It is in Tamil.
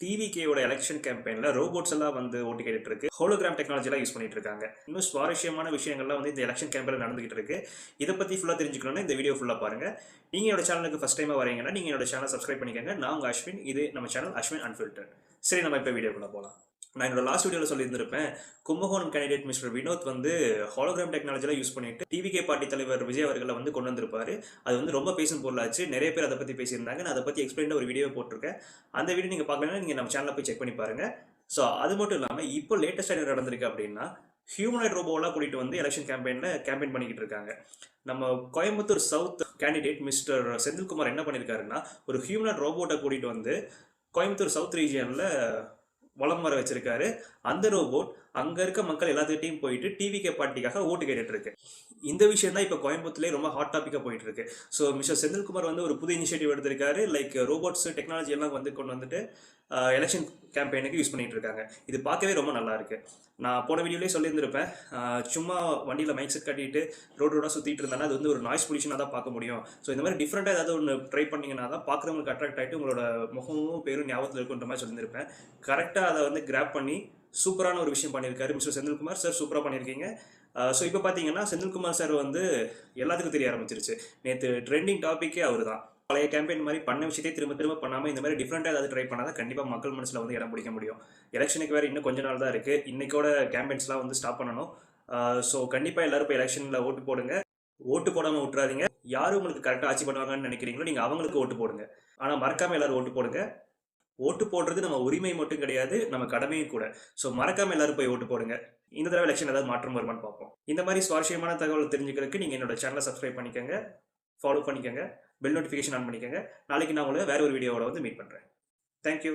டிவிகேயோட எலெக்ஷன் கேம்பெயின்ல ரோபோட்ஸ் எல்லாம் வந்து ஓட்டு கேட்டுட்டு இருக்கு. ஹோலோகிராம் டெக்னாலஜி எல்லாம் யூஸ் பண்ணிட்டு இருக்காங்க. இன்னும் சுவாரஸ்யமான விஷயங்கள்லாம் வந்து இந்த எலெக்ஷன் கேம்பெயின்ல நடந்துகிட்டு இருக்கு. இதை பத்தி ஃபுல்லா தெரிஞ்சுக்கணும்னா இந்த வீடியோ ஃபுல்லா பாருங்க. நீங்க என்னோட சேனலுக்கு ஃபர்ஸ்ட் டைமா வரீங்கன்னா நீங்க என்னோட சேனல் சப்ஸ்கிரைப் பண்ணிக்கங்க. நான் உங்க அஸ்வின். இது நம்ம சேனல் அஸ்வின் அன்ஃபில்டர்ட். சரி, நம்ம இப்போ வீடியோக்குள்ள போலாம். நான் என்னோட லாஸ்ட் வீடியோவில் சொல்லியிருந்திருப்பேன், கும்பகோணம் கேண்டிடேட் மிஸ்டர் வினோத் வந்து ஹாலோகிராம் டெக்னாலஜிலாம் யூஸ் பண்ணிட்டு டிவிகே பார்ட்டி தலைவர் விஜய் அவர்களை வந்து கொண்டு வந்திருப்பாரு. அது வந்து ரொம்ப பேசும் பொருளாச்சு. நிறைய பேர் அதை பற்றி பேசியிருந்தாங்க. நான் அதை பற்றி எக்ஸ்பிளைன் ஒரு வீடியோ போட்டிருக்கேன். அந்த வீடியோ நீங்கள் பார்க்கலன்னா நீங்கள் நம்ம சேனலில் போய் செக் பண்ணி பாருங்க. ஸோ அது மட்டும் இல்லாமல் இப்போ லேட்டஸ்ட்டாக என்ன நடந்திருக்கு அப்படின்னா, ஹியூமனாய்ட் ரோபோவெல்லாம் கூட்டிகிட்டு வந்து எலெக்ஷன் கேம்பெயின் பண்ணிக்கிட்டு இருக்காங்க. நம்ம Coimbatore south candidate mister Senthilkumar என்ன பண்ணியிருக்காருன்னா, ஒரு ஹியூமனாய்ட் ரோபோட்டை கூட்டிகிட்டு வந்து கோயம்புத்தூர் சவுத் ரீஜியனில் வலம் வர வச்சிருக்காரு. அந்த ரோபோட் அங்க இருக்க மக்கள் எல்லாத்துக்கிட்டையும் போயிட்டு டிவிகே பார்ட்டிக்காக ஓட்டு கேட்டுட்டு இருக்கு. இந்த விஷயம் தான் இப்போ கோயம்புத்தூர்லேயே ரொம்ப ஹாட் டாப்பிக்காக போயிட்டு இருக்கு. ஸோ மிஸ்டர் செந்தில்குமார் வந்து ஒரு புது இனிஷியேட்டிவ் எடுத்திருக்காரு. லைக் ரோபோட்ஸ் டெக்னாலஜி எல்லாம் வந்து கொண்டு வந்துட்டு எலெக்ஷன் கேம்பெயினுக்கு யூஸ் பண்ணிட்டு இருக்காங்க. இது பார்க்கவே ரொம்ப நல்லா இருக்கு. நான் போன வீடியோலேயே சொல்லியிருந்திருப்பேன், சும்மா வண்டியில் மைக் செட் கட்டிட்டு ரோடாக சுற்றிட்டு இருந்தாங்கன்னா அது வந்து ஒரு நாய்ஸ் பொல்யூஷனாக தான் பார்க்க முடியும். ஸோ இந்த மாதிரி டிஃப்ரெண்ட்டாக ஏதாவது ஒன்று ட்ரை பண்ணிங்கன்னா தான் பார்க்குறவங்களுக்கு அட்ராக்ட் ஆகிட்டு உங்களோட முகமும் பேரும் ஞாபகத்தில் இருக்குன்ற மாதிரி சொல்லியிருப்பேன். கரெக்டாக அதை வந்து கிராப் பண்ணி சூப்பரான ஒரு விஷயம் பண்ணியிருக்காரு மிஸ்டர் செந்தில்குமார் சார். சூப்பராக பண்ணியிருக்கீங்க. ஸோ இப்போ பார்த்தீங்கன்னா செந்தில்குமார் சார் வந்து எல்லாத்துக்கும் தெரிய ஆரம்பிச்சிருச்சு. நேற்று ட்ரெண்டிங் டாப்பிக்கே அவர் தான். பழைய கேம்பெயின் மாதிரி பண்ண விஷயத்தை திரும்ப திரும்ப பண்ணாமல் இந்த மாதிரி டிஃப்ரெண்ட்டாக ஏதாவது ட்ரை பண்ணால் தான் கண்டிப்பாக மக்கள் மனசில் வந்து இடம் பிடிக்க முடியும். எலெக்ஷனுக்கு வேறு இன்னும் கொஞ்ச நாள் தான் இருக்குது. இன்னைக்கோட கேம்பெயின்ஸ்லாம் வந்து ஸ்டாப் பண்ணணும். ஸோ கண்டிப்பாக எல்லாரும் இப்போ எலெக்ஷனில் ஓட்டு போடுங்க. ஓட்டு போடாமல் விட்டுறாதீங்க. யார் உங்களுக்கு கரெக்டாக ஆட்சி பண்ணுவாங்கன்னு நினைக்கிறீங்களோ நீங்கள் அவங்களுக்கு ஓட்டு போடுங்க. ஆனால் மறக்காமல் எல்லாரும் ஓட்டு போடுங்க. ஓட்டு போடுறது நம்ம உரிமை மட்டும் கிடையாது, நம்ம கடமையும் கூட. ஸோ மறக்காம எல்லாரும் போய் ஓட்டு போடுங்க. இந்த தடவை எலெக்ஷன் ஏதாவது மாற்றம் வருமானு பார்ப்போம். இந்த மாதிரி சுவாரஸ்யமான தகவல் தெரிஞ்சுக்கிறதுக்கு நீங்கள் என்னோட சேனலை சப்ஸ்கிரைப் பண்ணிக்கோங்க, ஃபாலோ பண்ணிக்கோங்க, பெல் நோட்டிஃபிகேஷன் ஆன் பண்ணிக்கோங்க. நாளைக்கு நான் உங்களை வேற ஒரு வீடியோவோட வந்து மீட் பண்ணுறேன். தேங்க்யூ.